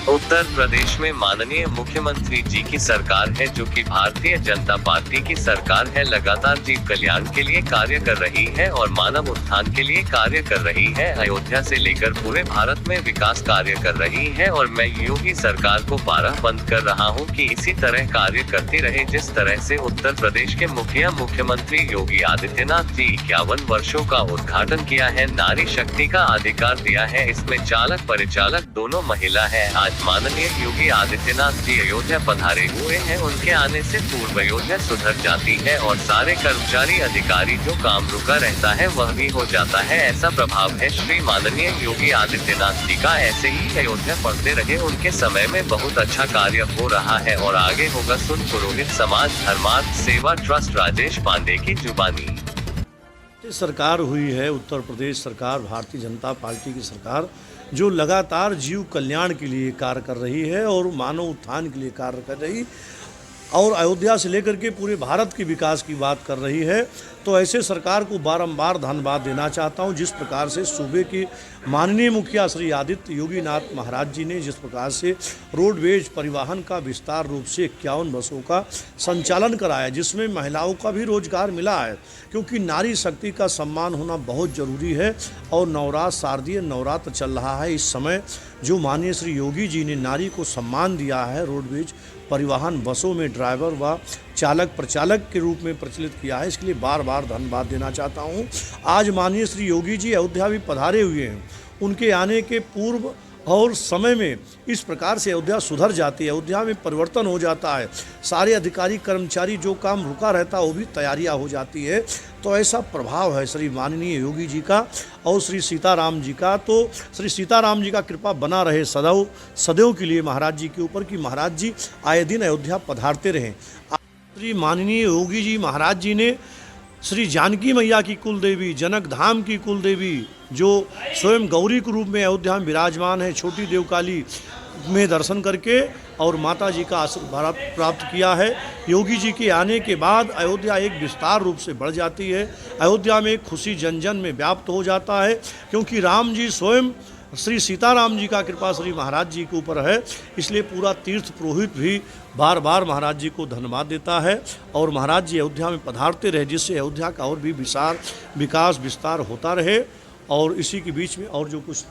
उत्तर प्रदेश में माननीय मुख्यमंत्री जी की सरकार है, जो कि भारतीय जनता पार्टी की सरकार है, लगातार जीव कल्याण के लिए कार्य कर रही है और मानव उत्थान के लिए कार्य कर रही है। अयोध्या से लेकर पूरे भारत में विकास कार्य कर रही है और मैं योगी सरकार को बारह बंद कर रहा हूं कि इसी तरह कार्य करती रहे। जिस तरह से उत्तर प्रदेश के मुख्यमंत्री योगी आदित्यनाथ जी 51 वर्षों का उद्घाटन किया है, नारी शक्ति का अधिकार दिया है, इसमें चालक परिचालक दोनों महिला है। आज माननीय योगी आदित्यनाथ जी अयोध्या पधारे हुए हैं, उनके आने से पूर्व अयोध्या सुधर जाती है और सारे कर्मचारी अधिकारी जो काम रुका रहता है वह भी हो जाता है। ऐसा प्रभाव है श्री माननीय योगी आदित्यनाथ जी का। ऐसे ही अयोध्या पढ़ते रहे, उनके समय में बहुत अच्छा कार्य हो रहा है और आगे होगा। सुन पुरोहित समाज धर्मार्थ सेवा ट्रस्ट राजेश पांडे की जुबानी। सरकार हुई है उत्तर प्रदेश सरकार, भारतीय जनता पार्टी की सरकार, जो लगातार जीव कल्याण के लिए कार्य कर रही है और मानव उत्थान के लिए कार्य कर रही और अयोध्या से लेकर के पूरे भारत के विकास की बात कर रही है। तो ऐसे सरकार को बारंबार धन्यवाद देना चाहता हूं। जिस प्रकार से सूबे के माननीय मुखिया श्री आदित्य योगीनाथ महाराज जी ने जिस प्रकार से रोडवेज परिवहन का विस्तार रूप से 51 बसों का संचालन कराया, जिसमें महिलाओं का भी रोजगार मिला है, क्योंकि नारी शक्ति का सम्मान होना बहुत ज़रूरी है। और नवरात्र, शारदीय नवरात्र चल रहा है, इस समय जो माननीय श्री योगी जी ने नारी को सम्मान दिया है, रोडवेज परिवहन बसों में ड्राइवर व चालक प्रचालक के रूप में प्रचलित किया है, इसके लिए बार बार धन्यवाद देना चाहता हूं। आज माननीय श्री योगी जी अयोध्या भी पधारे हुए हैं, उनके आने के पूर्व और समय में इस प्रकार से अयोध्या सुधर जाती है, अयोध्या में परिवर्तन हो जाता है, सारे अधिकारी कर्मचारी जो काम रुका रहता है वो भी तैयारियां हो जाती है। तो ऐसा प्रभाव है श्री माननीय योगी जी का और श्री सीताराम जी का। तो श्री सीताराम जी का कृपा बना रहे सदैव के लिए महाराज जी के ऊपर, कि महाराज जी आए दिन अयोध्या पधारते रहें। श्री माननीय योगी जी महाराज जी ने श्री जानकी मैया की कुल देवी, जनक धाम की कुल देवी, जो स्वयं गौरी के रूप में अयोध्या में विराजमान है, छोटी देवकाली में दर्शन करके और माता जी का आशीर्वाद प्राप्त किया है। योगी जी के आने के बाद अयोध्या एक विस्तार रूप से बढ़ जाती है, अयोध्या में खुशी जन जन में व्याप्त हो जाता है, क्योंकि राम जी स्वयं श्री सीताराम जी का कृपा श्री महाराज जी के ऊपर है। इसलिए पूरा तीर्थ पुरोहित भी बार बार महाराज जी को धन्यवाद देता है और महाराज जी अयोध्या में पधारते रहे, जिससे अयोध्या का और भी विकास विस्तार होता रहे। और इसी के बीच में और जो कुछ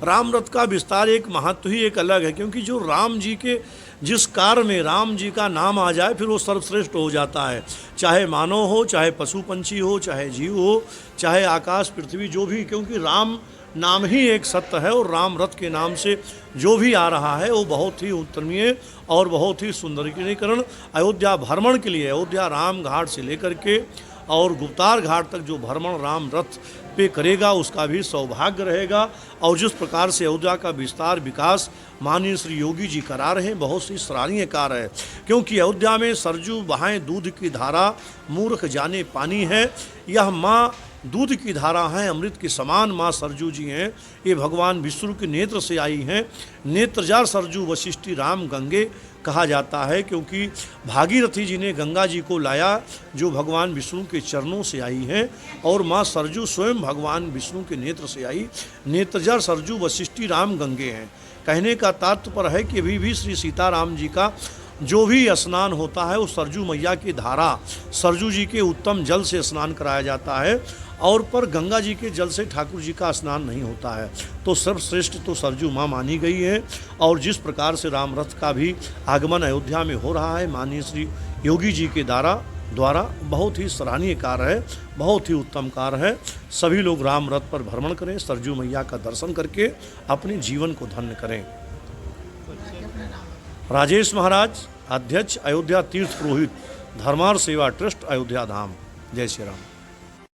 राम रथ का विस्तार एक महत्व ही एक अलग है, क्योंकि जो राम जी के जिस कार्य में राम जी का नाम आ जाए फिर वो सर्वश्रेष्ठ हो जाता है, चाहे मानव हो, चाहे पशु पंछी हो, चाहे जीव हो, चाहे आकाश पृथ्वी जो भी, क्योंकि राम नाम ही एक सत्य है। और राम रथ के नाम से जो भी आ रहा है वो बहुत ही उत्तमीय और बहुत ही सुंदरीकरण अयोध्या भ्रमण के लिए, अयोध्या राम घाट से लेकर के और गुप्तार घाट तक जो भ्रमण राम रथ पे करेगा उसका भी सौभाग्य रहेगा। और जिस प्रकार से अयोध्या का विस्तार विकास माननीय श्री योगी जी करा रहे हैं, बहुत सी सराहनीय कार्य है, क्योंकि अयोध्या में सरजू बहाएं दूध की धारा, मूर्ख जाने पानी है। यह माँ दूध की धारा है, अमृत के समान माँ सरजू जी हैं। ये भगवान विष्णु के नेत्र से आई हैं। नेत्रजार सरजू वशिष्ठी राम गंगे कहा जाता है, क्योंकि भागीरथी जी ने गंगा जी को लाया, जो भगवान विष्णु के चरणों से आई हैं। और माँ सरजू स्वयं भगवान विष्णु के नेत्र से आई। नेत्रजार सरजू वशिष्ठी राम गंगे हैं। कहने का तात्पर्य है कि अभी भी श्री सीताराम जी का जो भी स्नान होता है वो सरजू मैया की धारा, सरजू जी के उत्तम जल से स्नान कराया जाता है, और पर गंगा जी के जल से ठाकुर जी का स्नान नहीं होता है। तो सर्वश्रेष्ठ तो सरजू माँ मानी गई है। और जिस प्रकार से राम रथ का भी आगमन अयोध्या में हो रहा है माननीय श्री योगी जी के द्वारा बहुत ही सराहनीय कार्य है, बहुत ही उत्तम कार्य है। सभी लोग राम रथ पर भ्रमण करें, सरजू मैया का दर्शन करके अपने जीवन को धन्य करें। राजेश महाराज, अध्यक्ष अयोध्या तीर्थ पुरोहित धर्मार्थ सेवा ट्रस्ट अयोध्या धाम। जय श्री राम।